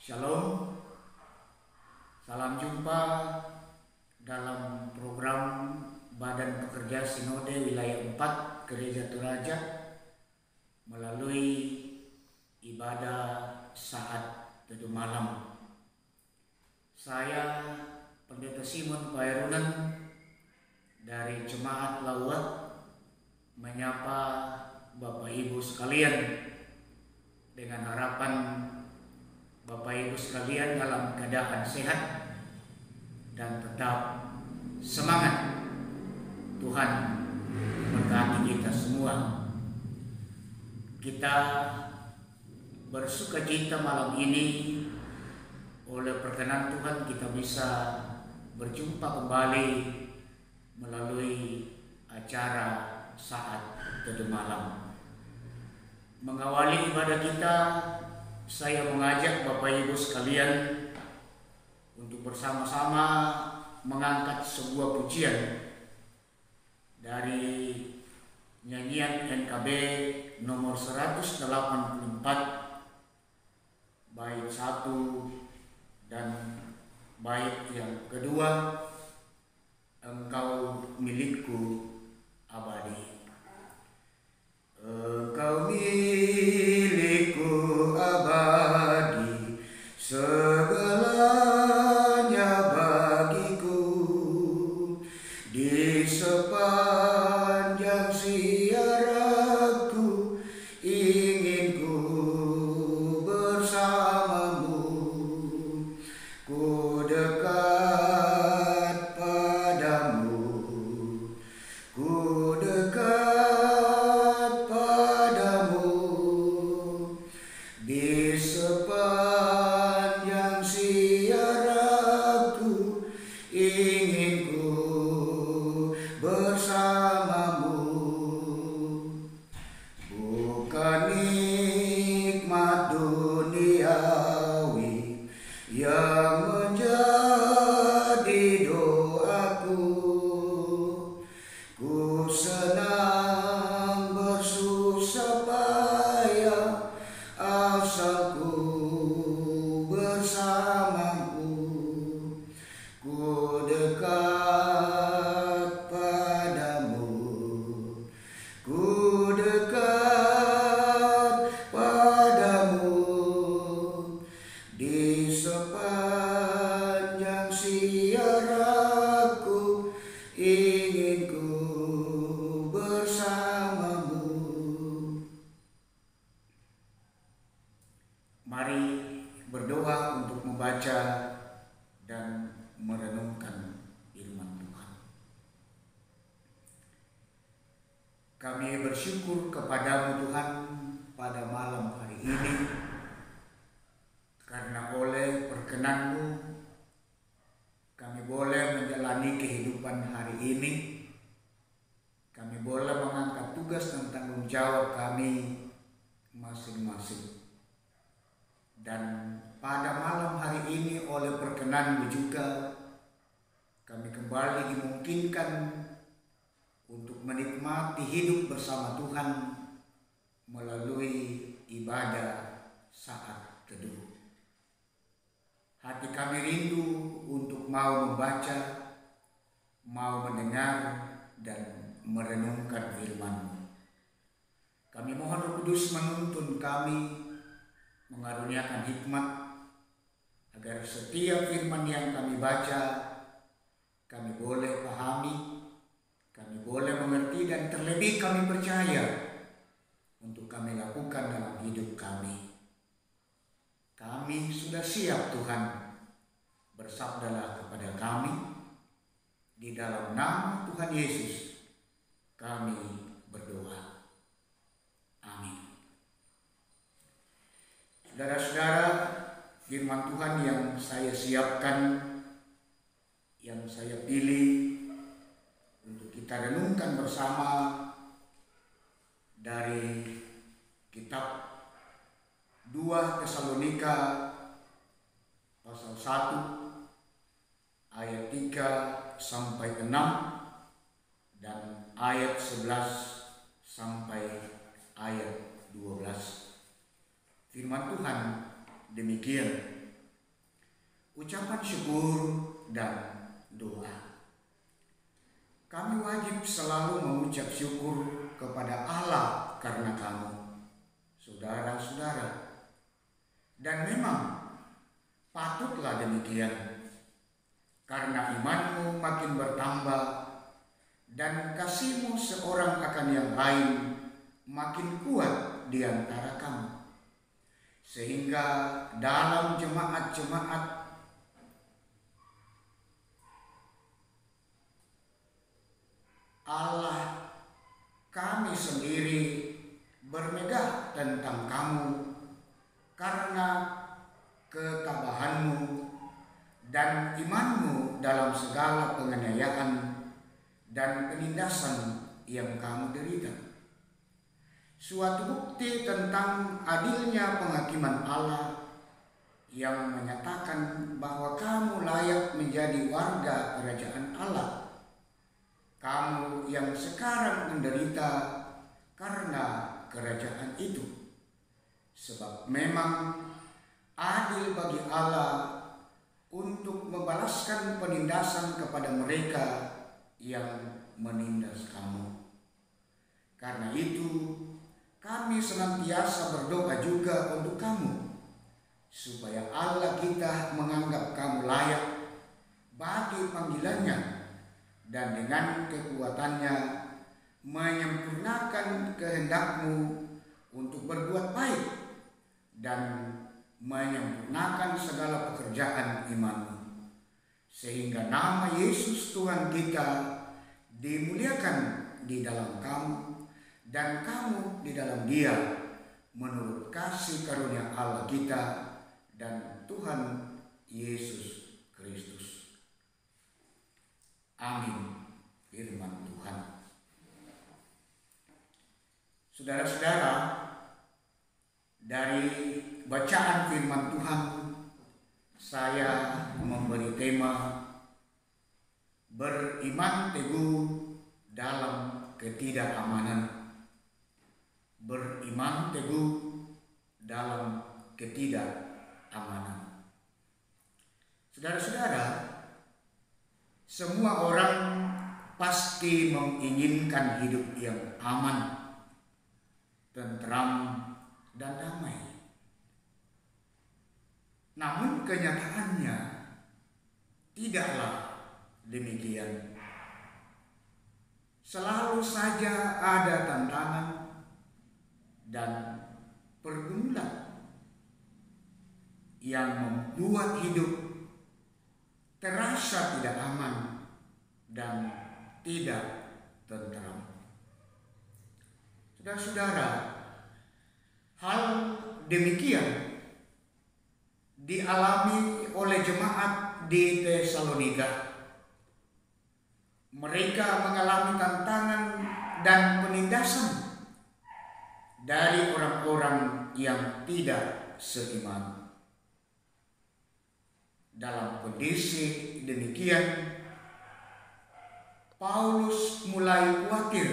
Shalom, salam jumpa dalam program Badan Pekerja Sinode Wilayah 4 Gereja Toraja melalui ibadah saat teduh malam. Saya Pendeta Simon Pairunan dari Jemaat Lauat menyapa Bapak Ibu sekalian dengan harapan Bapak Ibu sekalian dalam keadaan sehat dan tetap semangat. Tuhan memberkati kita semua. Kita bersukacita malam ini oleh perkenan Tuhan kita bisa berjumpa kembali melalui acara saat teduh malam. Mengawali ibadah kita, saya mengajak Bapak Ibu sekalian untuk bersama-sama mengangkat sebuah pujian dari nyanyian NKB nomor 184 bait 1 dan bait yang kedua, Engkau milikku abadi. Engkau milikku abadi, segalanya bagiku. Di sepanjang siaraku ingin ku bersamamu. Ku dekat padamu, ku dekat padamu. Di sepanjang siaraku ingin ku bersamamu. Bukan nikmat duniawi yang menjadi doaku. Ku senang bersusah payah asal ku bersamamu. Ku dekat padamu, ku dekat padamu. Di sepanjang siaraku ingin ku bersamamu. Mari berdoa untuk membaca dan merenungkan firman Tuhan. Kami bersyukur kepadamu Tuhan pada malam hari ini, karena oleh perkenan-Mu kami boleh menjalani kehidupan hari ini. Kami boleh mengangkat tugas dan tanggung jawab kami masing-masing. Dan pada malam hari ini oleh perkenan-Mu juga kami kembali dimungkinkan untuk menikmati hidup bersama Tuhan melalui ibadah saat teduh. Hati kami rindu untuk mau membaca, mau mendengar dan merenungkan firman-Mu. Kami mohon Roh Kudus menuntun kami, mengaruniakan hikmat, agar setiap firman yang kami baca, kami boleh pahami, kami boleh mengerti, dan terlebih kami percaya untuk kami lakukan dalam hidup kami. Kami sudah siap Tuhan, bersabdalah kepada kami, di dalam nama Tuhan Yesus kami berdoa. Amin. Saudara-saudara, firman Tuhan yang saya siapkan, yang saya pilih untuk kita renungkan bersama dari kitab 2 Tesalonika pasal 1 ayat 3 sampai 6 dan ayat 11 sampai ayat 12. Firman Tuhan demikian. ucapan syukur dan doa. Kami wajib selalu mengucap syukur kepada Allah karena kamu, saudara-saudara. Dan memang patutlah demikian, karena imanmu makin bertambah dan kasihmu seorang akan yang lain makin kuat di antara kamu. Sehingga dalam jemaat-jemaat Allah kami sendiri bermegah tentang kamu karena ketabahanmu dan imanmu dalam segala penganiayaan dan penindasan yang kamu derita. Suatu bukti tentang adilnya penghakiman Allah yang menyatakan bahwa kamu layak menjadi warga kerajaan Allah. Kamu yang sekarang menderita karena kerajaan itu. Sebab memang adil bagi Allah untuk membalaskan penindasan kepada mereka yang menindas kamu. Karena itu, kami senantiasa berdoa juga untuk kamu, supaya Allah kita menganggap kamu layak bagi panggilannya, dan dengan kekuatannya menyempurnakan kehendakmu untuk berbuat baik dan menyempurnakan segala pekerjaan imanmu, sehingga nama Yesus Tuhan kita dimuliakan di dalam kamu dan kamu di dalam Dia, menurut kasih karunia Allah kita dan Tuhan Yesus Kristus. Amin. Firman Tuhan. Saudara-saudara, dari bacaan firman Tuhan saya memberi tema beriman teguh dalam ketidakamanan. Beriman teguh dalam ketidakamanan. Saudara-saudara, semua orang pasti menginginkan hidup yang aman, tentram, dan damai. Namun kenyataannya tidaklah demikian. Selalu saja ada tantangan dan pergumulan yang membuat hidup terasa tidak aman dan tidak tentram. Saudara-saudara, hal demikian dialami oleh jemaat di Tesalonika. Mereka mengalami tantangan dan penindasan dari orang-orang yang tidak seiman. Dalam kondisi demikian, Paulus mulai khawatir,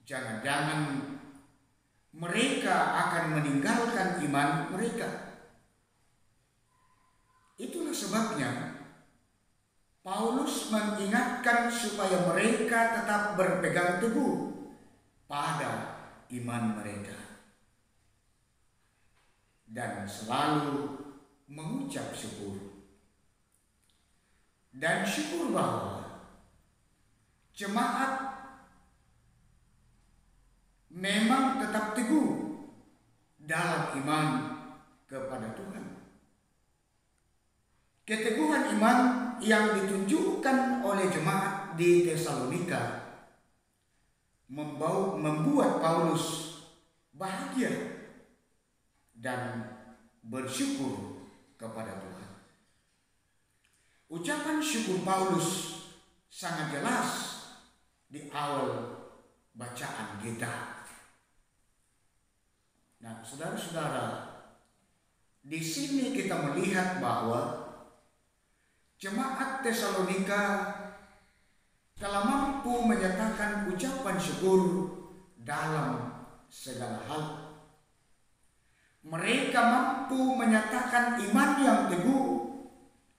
jangan-jangan mereka akan meninggalkan iman mereka. Itulah sebabnya Paulus mengingatkan supaya mereka tetap berpegang teguh pada iman mereka dan selalu mengucap syukur. Dan syukur bahwa jemaat memang tetap teguh dalam iman kepada Tuhan. Keteguhan iman yang ditunjukkan oleh jemaat di Tesalonika membuat Paulus bahagia dan bersyukur kepada Tuhan. Ucapan syukur Paulus sangat jelas di awal bacaan kita. Nah, saudara-saudara, di sini kita melihat bahwa jemaat Tesalonika telah mampu menyatakan ucapan syukur dalam segala hal. Mereka mampu menyatakan iman yang teguh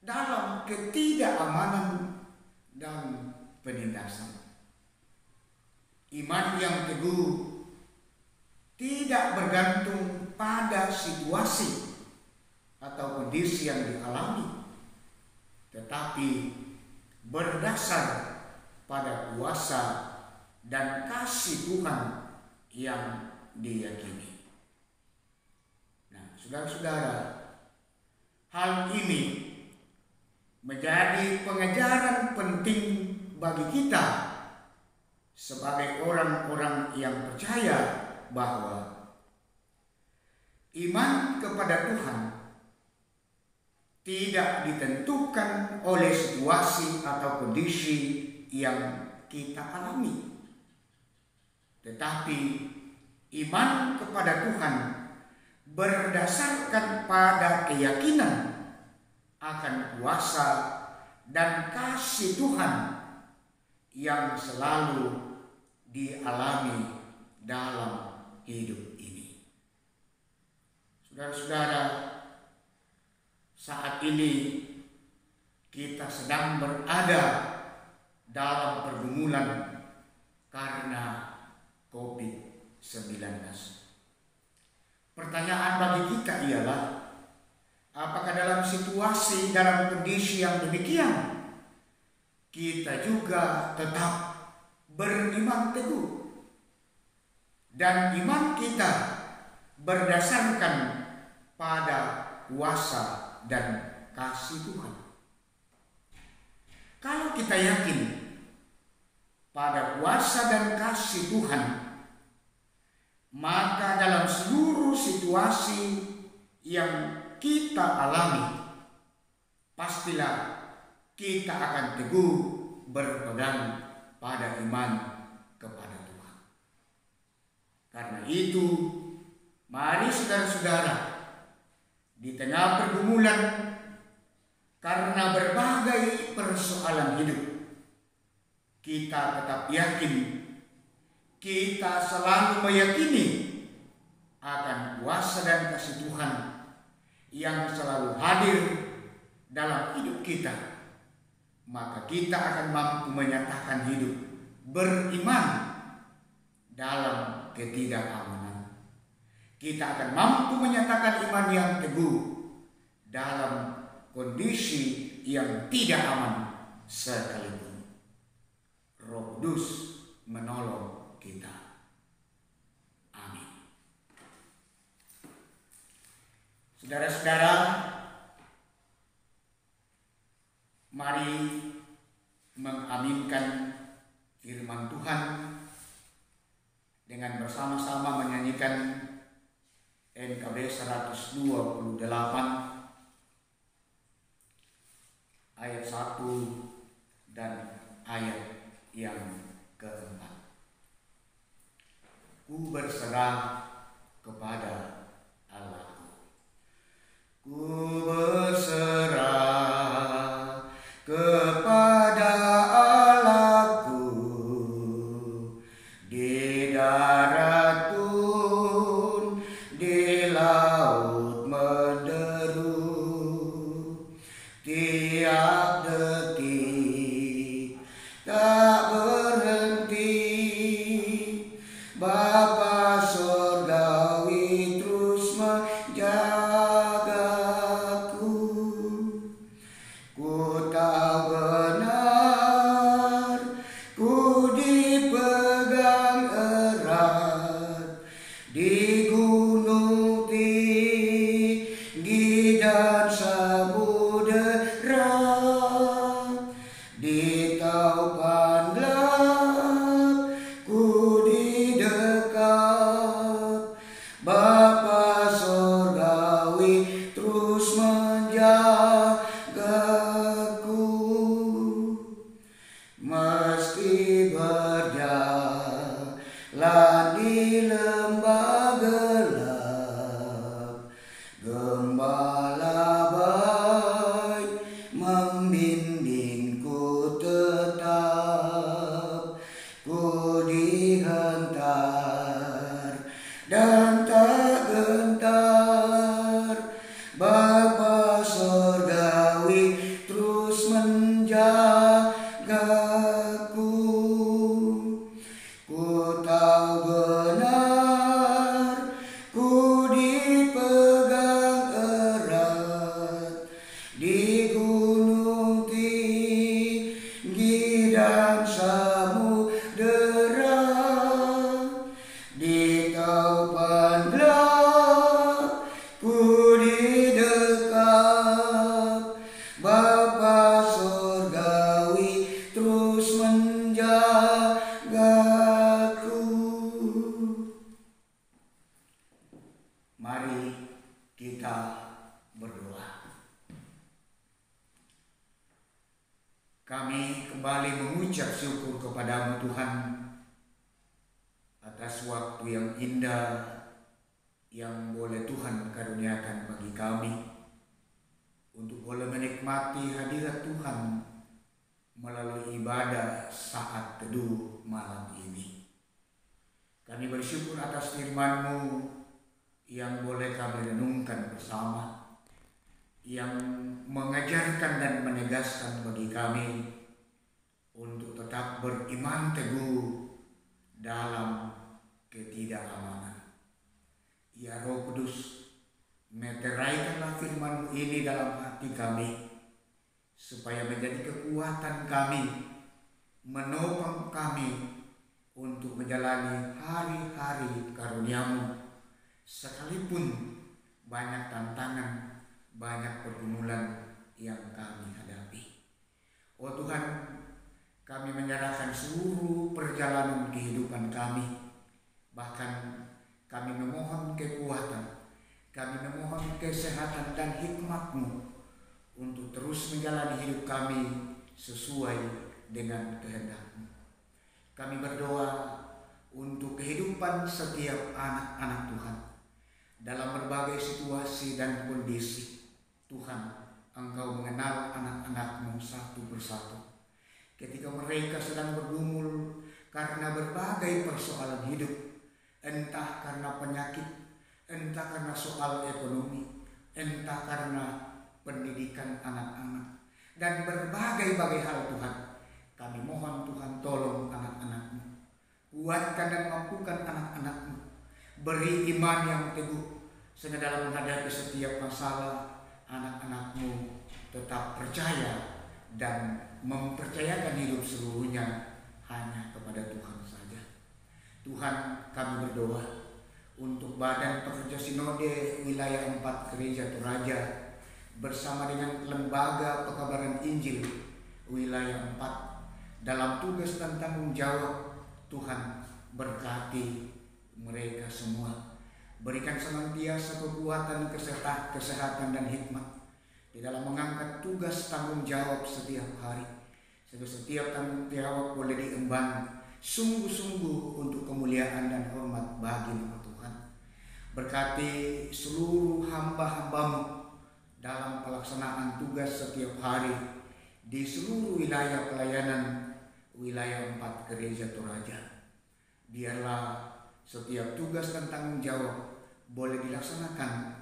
dalam ketidakamanan dan penindasan. Iman yang teguh tidak bergantung pada situasi atau kondisi yang dialami, tetapi berdasar pada kuasa dan kasih Tuhan yang diyakini. Nah, saudara-saudara, hal ini menjadi pengajaran penting bagi kita sebagai orang-orang yang percaya bahwa iman kepada Tuhan tidak ditentukan oleh situasi atau kondisi yang kita alami, tetapi iman kepada Tuhan berdasarkan pada keyakinan akan kuasa dan kasih Tuhan yang selalu dialami dalam hidup ini. Saudara-saudara, saat ini kita sedang berada dalam pergumulan karena COVID-19. Pertanyaan bagi kita ialah, apakah dalam situasi, dalam kondisi yang demikian, kita juga tetap beriman teguh? Dan iman kita berdasarkan pada kuasa dan kasih Tuhan. Kalau kita yakin pada kuasa dan kasih Tuhan, maka dalam seluruh situasi yang kita alami, pastilah kita akan teguh berpegang pada iman kepada Tuhan. Karena itu, mari saudara-saudara, di tengah pergumulan karena berbagai persoalan hidup, kita tetap yakin, kita selalu meyakini akan kuasa dan kasih Tuhan yang selalu hadir dalam hidup kita. Maka kita akan mampu menyatakan hidup beriman dalam ketidakamanan. Kita akan mampu menyatakan iman yang teguh dalam kondisi yang tidak aman sekalipun. Roh Kudus menolong kita. Amin. Saudara-saudara, mari mengaminkan firman Tuhan dengan bersama-sama menyanyikan NKB 128 ayat 1 dan ayat yang keempat. Ku berserah kepada Allahku. Ku berserah kepada Allahku, di darat pun, di laut menderu, tiap detik tak berhenti. Bapa surgawi terus menjagaku. Ku tahu benar, ku dipegang erat di gunung tinggi dan samudera, di taupan gelap ku didekat. Bapa surgawi terus menjagaku. Meski berjalan di lembah gelap, Gembala baik membimbingku menjagaku. Ku tahu benar, ku dipegang erat di gunung tinggi dan samudera, di taupan gelap ku didekap. Bapa surgawi terus menjagaku. Mari kita berdoa. Kami kembali mengucap syukur kepadamu Tuhan atas waktu yang indah yang boleh Tuhan karuniakan bagi kami untuk boleh menikmati hadirat Tuhan melalui ibadah saat teduh malam ini. Kami bersyukur atas firman-Mu yang boleh kami renungkan bersama, yang mengajarkan dan menegaskan bagi kami untuk tetap beriman teguh dalam ketidakamanan. Ya Roh Kudus, meteraikanlah firman-Mu ini dalam hati kami, supaya menjadi kekuatan kami, menopang kami untuk menjalani hari-hari karunia-Mu, sekalipun banyak tantangan, banyak pergumulan yang kami hadapi. Oh Tuhan, kami menyerahkan seluruh perjalanan kehidupan kami, bahkan kami memohon kekuatan, kami memohon kesehatan dan hikmat-Mu untuk terus menjalani hidup kami sesuai dengan kehendak-Mu. Kami berdoa untuk kehidupan setiap anak-anak Tuhan dalam berbagai situasi dan kondisi. Tuhan, Engkau mengenal anak-anak-Mu satu persatu. Ketika mereka sedang bergumul karena berbagai persoalan hidup, entah karena penyakit, entah karena soal ekonomi, entah karena pendidikan anak-anak, dan berbagai-bagai hal Tuhan. Kami mohon Tuhan, tolong anak-anak-Mu, kuatkan dan mampukan anak-anak-Mu, beri iman yang teguh, sehingga dalam menghadapi setiap masalah, anak-anak-Mu tetap percaya dan mempercayakan hidup seluruhnya hanya kepada Tuhan saja. Tuhan, kami berdoa untuk Badan Pekerja Sinode Wilayah 4 Gereja Toraja bersama dengan Lembaga Pekabaran Injil Wilayah 4 dalam tugas dan tanggung jawab. Tuhan, berkati mereka semua, berikan senantiasa kekuatan, kesehatan dan hikmat di dalam mengangkat tugas tanggung jawab setiap hari, sehingga setiap tanggung jawab boleh diemban sungguh-sungguh untuk kemuliaan dan hormat bagi nama Tuhan. Berkati seluruh hamba-hamba-Mu dalam pelaksanaan tugas setiap hari di seluruh wilayah pelayanan Wilayah 4 Gereja Toraja. Biarlah setiap tugas dan tanggung jawab boleh dilaksanakan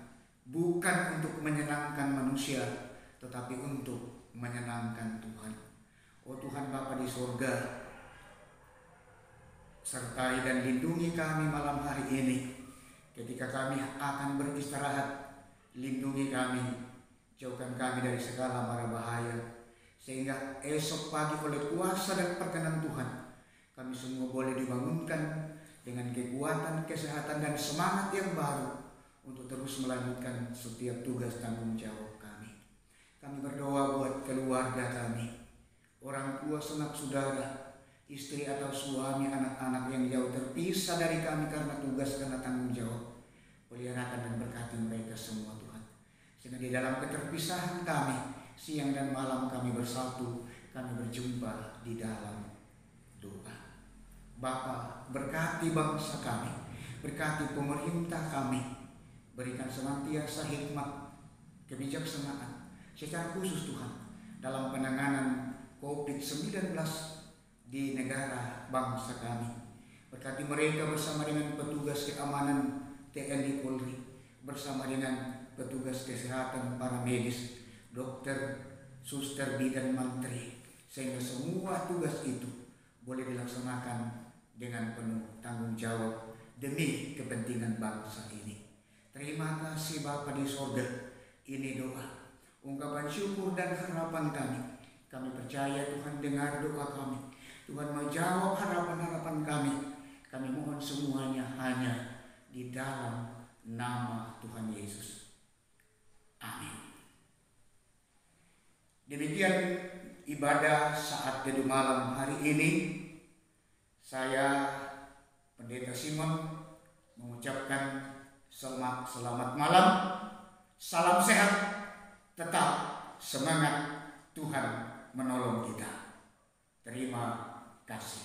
bukan untuk menyenangkan manusia, tetapi untuk menyenangkan Tuhan. Oh Tuhan Bapa di surga, sertai dan lindungi kami malam hari ini. Ketika kami akan beristirahat, lindungi kami, jauhkan kami dari segala mara bahaya, sehingga esok pagi oleh kuasa dan perkenan Tuhan, kami semua boleh dibangunkan dengan kekuatan, kesehatan dan semangat yang baru untuk terus melanjutkan setiap tugas tanggung jawab kami. Kami berdoa buat keluarga kami, orang tua, sanak saudara, istri atau suami, anak-anak yang jauh terpisah dari kami karena tugas, karena tanggung jawab. Peliharakan dan berkati mereka semua Tuhan, sehingga di dalam keterpisahan kami, siang dan malam kami bersatu, kami berjumpa di dalam doa. Bapa, berkati bangsa kami, berkati pemerintah kami, berikan senantiasa hikmat, kebijaksanaan, secara khusus Tuhan dalam penanganan COVID-19 di negara bangsa kami. Berkati mereka bersama dengan petugas keamanan TNI Polri, bersama dengan petugas kesehatan, para medis, dokter, suster, bidan, mantri, sehingga semua tugas itu boleh dilaksanakan dengan penuh tanggung jawab demi kepentingan bangsa ini. Terima kasih Bapa di sorga. Ini doa, ungkapan syukur dan harapan kami. Kami percaya Tuhan dengar doa kami. Tuhan menjawab harapan-harapan kami. Kami mohon semuanya hanya di dalam nama Tuhan Yesus. Amin. Demikian ibadah saat teduh malam hari ini. Saya Pendeta Simon mengucapkan selamat malam, salam sehat, tetap semangat, Tuhan menolong kita. Terima kasih.